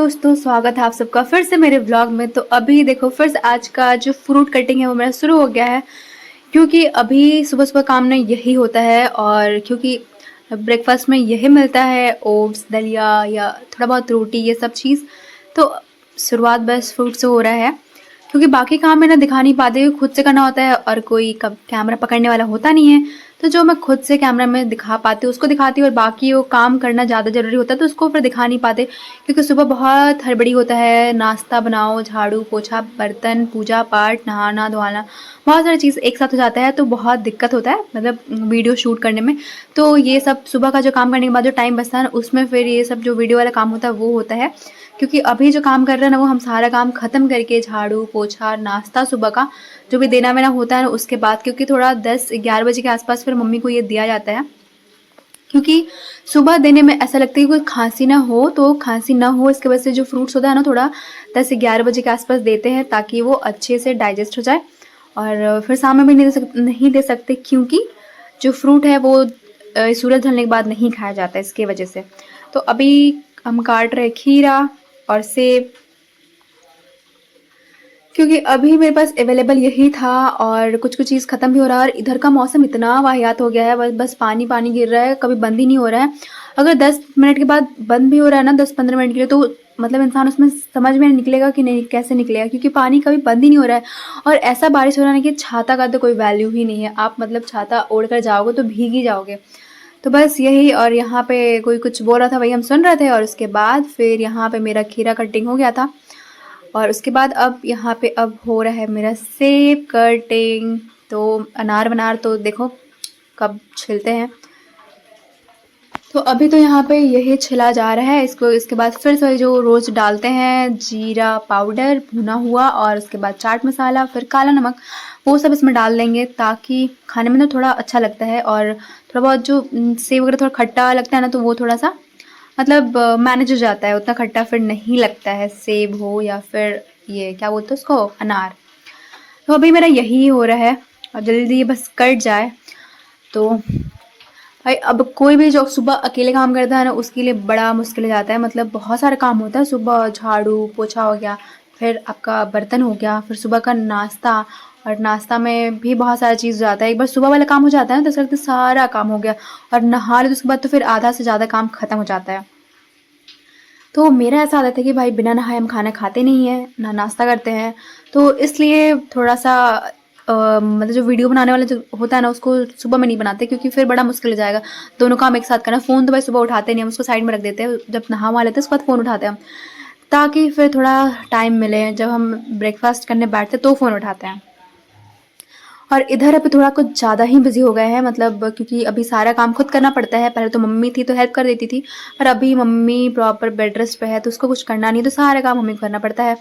दोस्तों, स्वागत है आप सबका फिर से मेरे व्लॉग में। तो अभी देखो फिर से आज का जो फ्रूट कटिंग है वो मेरा शुरू हो गया है, क्योंकि अभी सुबह सुबह काम ना यही होता है। और क्योंकि ब्रेकफास्ट में यही मिलता है, ओट्स, दलिया या थोड़ा बहुत रोटी, ये सब चीज़। तो शुरुआत बस फ्रूट से हो रहा है, क्योंकि बाकी काम मैं ना दिखा नहीं पाती हूँ, खुद से करना होता है और कोई कैमरा पकड़ने वाला होता नहीं है। तो जो मैं खुद से कैमरा में दिखा पाती हूँ उसको दिखाती हूँ, और बाकी वो काम करना ज़्यादा ज़रूरी होता है तो उसको फिर दिखा नहीं पाते, क्योंकि सुबह बहुत हड़बड़ी होता है। नाश्ता बनाओ, झाड़ू पोछा, बर्तन, पूजा पाठ, नहाना धोना, बहुत सारी चीज़ एक साथ हो जाता है, तो बहुत दिक्कत होता है मतलब वीडियो शूट करने में। तो ये सब सुबह का जो काम करने के बाद जो टाइम बचता है ना, उसमें फिर ये सब जो वीडियो वाला काम होता है वो होता है। क्योंकि अभी जो काम कर रहे हैं ना, वो हम सारा काम ख़त्म करके झाड़ू पोछा, नाश्ता सुबह का जो भी देना वेना होता है ना, उसके बाद, क्योंकि थोड़ा 10-11 बजे के आसपास फिर मम्मी को ये दिया जाता है। क्योंकि सुबह देने में ऐसा लगता है कि कोई खांसी ना हो, तो खांसी ना हो इसकी वजह से जो फ्रूट्स होता है ना, थोड़ा 10-11 बजे के आसपास देते हैं, ताकि वो अच्छे से डाइजेस्ट हो जाए। और फिर शाम में भी नहीं दे सकते, क्योंकि जो फ्रूट है वो सूरज ढलने के बाद नहीं खाया जाता है, इसके वजह से। तो अभी हम काट रहे खीरा और सेब, क्योंकि अभी मेरे पास अवेलेबल यही था, और कुछ कुछ चीज़ ख़त्म भी हो रहा है। और इधर का मौसम इतना वाहियात हो गया है, बस बस पानी पानी गिर रहा है, कभी बंद ही नहीं हो रहा है। अगर 10 मिनट के बाद बंद भी हो रहा है ना, 10-15 मिनट के लिए, तो मतलब इंसान उसमें समझ में निकलेगा कि नहीं, कैसे निकलेगा, क्योंकि पानी कभी बंद ही नहीं हो रहा है। और ऐसा बारिश हो रहा है ना कि छाता का तो कोई वैल्यू ही नहीं है। आप मतलब छाता ओढ़ कर जाओगे तो भीग ही जाओगे। तो बस यही। और यहाँ पे कोई कुछ बोल रहा था, वही हम सुन रहे थे। और उसके बाद फिर यहाँ पे मेरा खीरा कटिंग हो गया था, और उसके बाद अब यहाँ पे अब हो रहा है मेरा सेब कटिंग। तो अनार वनार तो देखो कब छिलते हैं। तो अभी तो यहाँ पे यही छिला जा रहा है इसको। इसके बाद फिर से जो रोज़ डालते हैं, जीरा पाउडर भुना हुआ, और उसके बाद चाट मसाला, फिर काला नमक, वो सब इसमें डाल देंगे, ताकि खाने में ना थोड़ा अच्छा लगता है। और थोड़ा बहुत जो सेब वगैरह थोड़ा खट्टा लगता है ना, तो वो थोड़ा सा मतलब मैनेज हो जाता है, उतना खट्टा फिर नहीं लगता है, सेब हो या फिर ये क्या बोलते हैं उसको, अनार। तो अभी मेरा यही हो रहा है, और जल्दी ये बस कट जाए। तो भाई अब कोई भी जो सुबह अकेले काम करता है ना, उसके लिए बड़ा मुश्किल हो जाता है। मतलब बहुत सारा काम होता है सुबह, झाड़ू पोछा हो गया, फिर आपका बर्तन हो गया, फिर सुबह का नाश्ता, और नाश्ता में भी बहुत सारा चीज़ हो जाता है। एक बार सुबह वाला काम हो जाता है ना, तो ऐसा लगता है सारा काम हो गया। और नहा लो तो उसके बाद तो फिर आधा से ज़्यादा काम ख़त्म हो जाता है। तो मेरा ऐसा आदत है कि भाई बिना नहाए हम खाना खाते नहीं हैं, ना नाश्ता करते हैं। तो इसलिए थोड़ा-सा मतलब जो वीडियो बनाने वाला जो होता है ना, उसको सुबह में नहीं बनाते, क्योंकि फिर बड़ा मुश्किल हो जाएगा दोनों काम एक साथ करना। फ़ोन तो भाई सुबह उठाते नहीं, हम उसको साइड में रख देते हैं। जब नहा वहा लेते हैं उसके बाद फ़ोन उठाते हैं हम, ताकि फिर थोड़ा टाइम मिले, जब हम ब्रेकफ़ास्ट करने बैठते हैं तो फ़ोन उठाते हैं। और इधर अभी थोड़ा कुछ ज़्यादा ही बिज़ी हो गए हैं, मतलब क्योंकि अभी सारा काम खुद करना पड़ता है। पहले तो मम्मी थी तो हेल्प कर देती थी, पर अभी मम्मी प्रॉपर बेड रेस्ट पे है, तो उसको कुछ करना नहीं, तो सारा काम मम्मी को करना पड़ता है।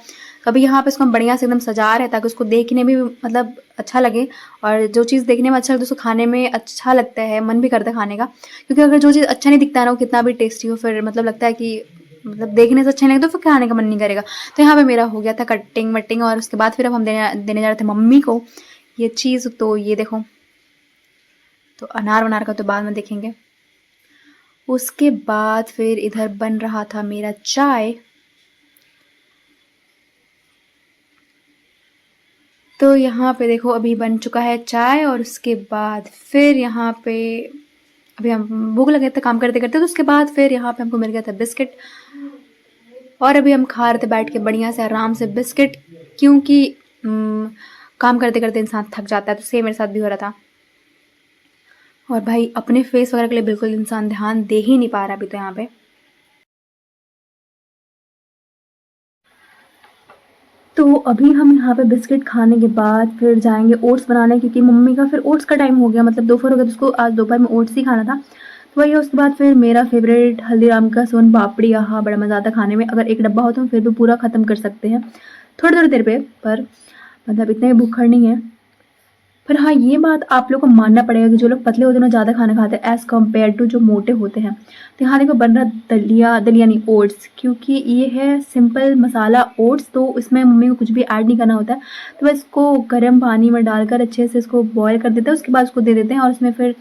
अभी यहाँ पे इसको हम बढ़िया से एकदम सजा रहे हैं, ताकि उसको देखने में भी मतलब अच्छा लगे। और जो चीज़ देखने में अच्छा लगता है, उसको खाने में अच्छा लगता है, मन भी करता है खाने का। क्योंकि अगर जो चीज़ अच्छा नहीं दिखता है ना, वो कितना भी टेस्टी हो, फिर मतलब लगता है कि मतलब देखने से अच्छा नहीं लगता, तो फिर खाने का मन नहीं करेगा। तो यहाँ पे मेरा हो गया था कटिंग वटिंग, और उसके बाद फिर अब हम देने जा रहे थे मम्मी को ये चीज़। तो ये देखो, तो अनार वनार का तो बाद में देखेंगे। उसके बाद फिर इधर बन रहा था मेरा चाय। तो यहाँ पे देखो अभी बन चुका है चाय, और उसके बाद फिर यहाँ पे अभी हम भूख लगे थे काम करते करते, तो उसके बाद फिर यहाँ पे हमको मिल गया था बिस्किट। और अभी हम खा रहे थे बैठ के बढ़िया से आराम से बिस्किट, क्योंकि काम करते करते इंसान थक जाता है। तो सेम मेरे साथ भी हो रहा था। और भाई अपने फेस वगैरह के लिए बिल्कुल इंसान ध्यान दे ही नहीं पा रहा अभी तो यहाँ पे। तो अभी हम यहाँ पे बिस्किट खाने के बाद फिर जाएंगे ओट्स बनाने, क्योंकि मम्मी का फिर ओट्स का टाइम हो गया, मतलब दोपहर हो गया, तो उसको आज दोपहर में ओट्स ही खाना था। तो वही, उसके बाद फिर मेरा फेवरेट हल्दीराम का सोन पापड़ी, यहाँ बड़ा मज़ा आता खाने में। अगर एक डब्बा हो तो हम फिर भी पूरा ख़त्म कर सकते हैं थोड़ी थोड़ी देर पे, पर मतलब इतने भूखड़ नहीं है। पर हाँ, ये बात आप लोग को मानना पड़ेगा कि जो लोग पतले होते हैं ना, ज़्यादा खाना खाते हैं एज़ कम्पेयर टू जो मोटे होते हैं। तो यहाँ देखो बन रहा दलिया, दलिया नहीं ओट्स, क्योंकि ये है सिंपल मसाला ओट्स, तो इसमें मम्मी को कुछ भी ऐड नहीं करना होता है। तो बस इसको गर्म पानी में डालकर अच्छे से इसको बॉयल कर देते हैं, उसके बाद उसको दे देते हैं, और उसमें फिर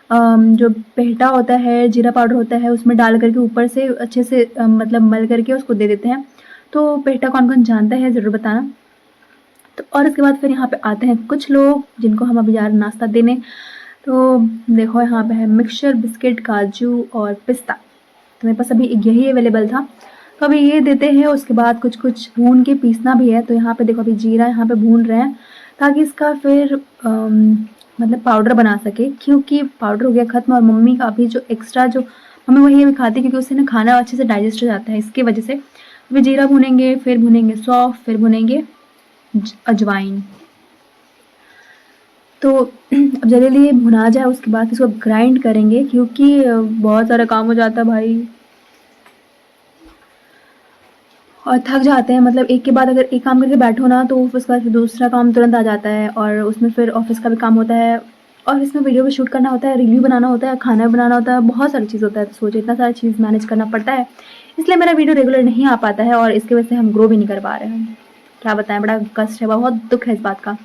जो पेहटा होता है, जीरा पाउडर होता है, उसमें डाल करके ऊपर से अच्छे से मतलब मल करके उसको दे देते हैं। तो पेहटा कौन-कौन जानता है ज़रूर बताना। तो और उसके बाद फिर यहाँ पे आते हैं कुछ लोग जिनको हम अभी जा रहे हैं नाश्ता देने। तो देखो यहाँ पे है मिक्सचर, बिस्किट, काजू और पिस्ता। तो मेरे पास अभी यही अवेलेबल था, तो अभी ये देते हैं। उसके बाद कुछ-कुछ भून के पीसना भी है। तो यहाँ पे देखो अभी जीरा यहाँ पे भून रहे हैं ताकि इसका फिर मतलब पाउडर बना सके, क्योंकि पाउडर हो गया ख़त्म और मम्मी का अभी जो एक्स्ट्रा जो मम्मी वही अभी खाती है क्योंकि उससे ना खाना अच्छे से डाइजेस्ट हो जाता है, इसकी वजह से। अभी जीरा भूनेंगे, फिर भूनेंगे सौंफ, फिर भूनेंगे अजवाइन। तो अब जल्दी ये भुना जाए उसके बाद इसको ग्राइंड करेंगे क्योंकि बहुत सारा काम हो जाता है भाई और थक जाते हैं। मतलब एक के बाद अगर एक काम करके बैठो ना तो उसके बाद फिर दूसरा काम तुरंत आ जाता है और उसमें फिर ऑफिस का भी काम होता है और इसमें वीडियो भी शूट करना होता है, रिव्यू बनाना होता है, खाना बनाना होता है, बहुत सारी चीज़ होता है। तो सोचिए इतना सारी चीज़ मैनेज करना पड़ता है, इसलिए मेरा वीडियो रेगुलर नहीं आ पाता है और इसकी वजह से हम ग्रो भी नहीं कर पा रहे हैं। क्या बताएं, बड़ा कष्ट है, बहुत दुख है इस बात का।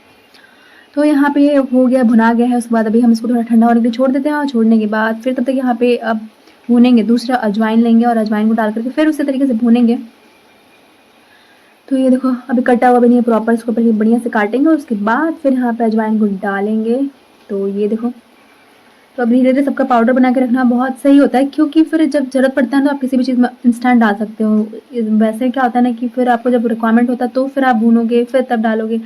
तो यहाँ पे हो गया, भुना गया है। उसके बाद अभी हम इसको थोड़ा ठंडा होने के लिए छोड़ देते हैं और छोड़ने के बाद फिर तब तक यहाँ पे अब भूनेंगे। दूसरा अजवाइन लेंगे और अजवाइन को डाल करके फिर उसी तरीके से भूनेंगे। तो ये देखो अभी कटा हुआ भी नहीं है प्रॉपर, इसको पहले बढ़िया से काटेंगे उसके बाद फिर यहाँ पे अजवाइन को डालेंगे। तो ये देखो, तो अब धीरे धीरे सबका पाउडर बना के रखना बहुत सही होता है क्योंकि फिर जब ज़रूरत पड़ता है तो आप किसी भी चीज़ में इंस्टेंट डाल सकते हो। वैसे क्या होता है ना कि फिर आपको जब रिक्वायरमेंट होता है तो फिर आप भूनोगे फिर तब डालोगे,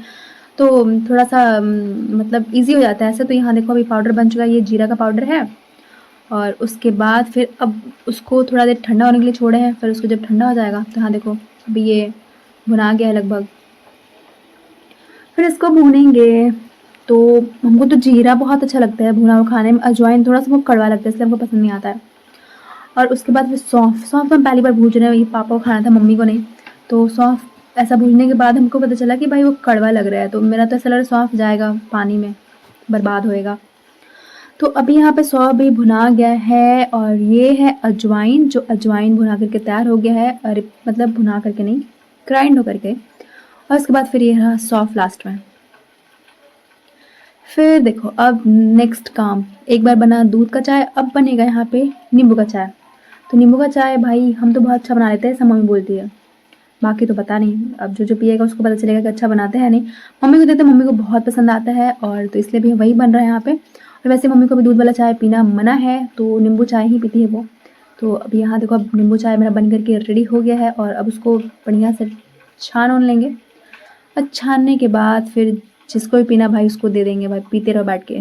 तो थोड़ा सा मतलब ईजी हो जाता है ऐसे। तो यहाँ देखो अभी पाउडर बन चुका है, ये जीरा का पाउडर है। और उसके बाद फिर अब उसको थोड़ा देर ठंडा होने के लिए छोड़े हैं, फिर उसको जब ठंडा हो जाएगा तो यहाँ देखो अभी ये भुना गया है लगभग। फिर इसको भूनेंगे। तो हमको तो जीरा बहुत अच्छा लगता है भुना हुआ खाने में, अजवाइन थोड़ा सा वो कड़वा लगता है इसलिए हमको पसंद नहीं आता है। और उसके बाद फिर सौंफ तो हम पहली बार भून रहे हैं, ये पापा को खाना था मम्मी को नहीं। तो सौंफ ऐसा भूनने के बाद हमको पता चला कि भाई वो कड़वा लग रहा है, तो मेरा तो ऐसा लग रहा है सौंफ जाएगा पानी में, बर्बाद होएगा। तो अभी यहाँ पे सौंफ भी भुना गया है और ये है अजवाइन, जो अजवाइन भुना करके तैयार हो गया है। और मतलब भुना करके नहीं, ग्राइंड होकर के। और उसके बाद फिर ये रहा सौंफ लास्ट में। फिर देखो अब नेक्स्ट काम, एक बार बना दूध का चाय, अब बनेगा यहाँ पे नींबू का चाय। तो नींबू का चाय भाई हम तो बहुत अच्छा बना लेते हैं, ऐसा मम्मी बोलती है, बाकी तो पता नहीं, अब जो जो पिएगा उसको पता चलेगा कि अच्छा बनाते हैं नहीं। मम्मी को देते, मम्मी को बहुत पसंद आता है और तो इसलिए भी वही बन रहा है यहाँ पे। और वैसे मम्मी को भी दूध वाला चाय पीना मना है, तो नींबू चाय ही पीती है वो। तो अब यहाँ देखो अब नींबू चाय मेरा बन करके रेडी हो गया है और अब उसको बढ़िया से छान ओन लेंगे। और छानने के बाद फिर जिसको भी पीना भाई उसको दे देंगे, भाई पीते रहो बैठ के।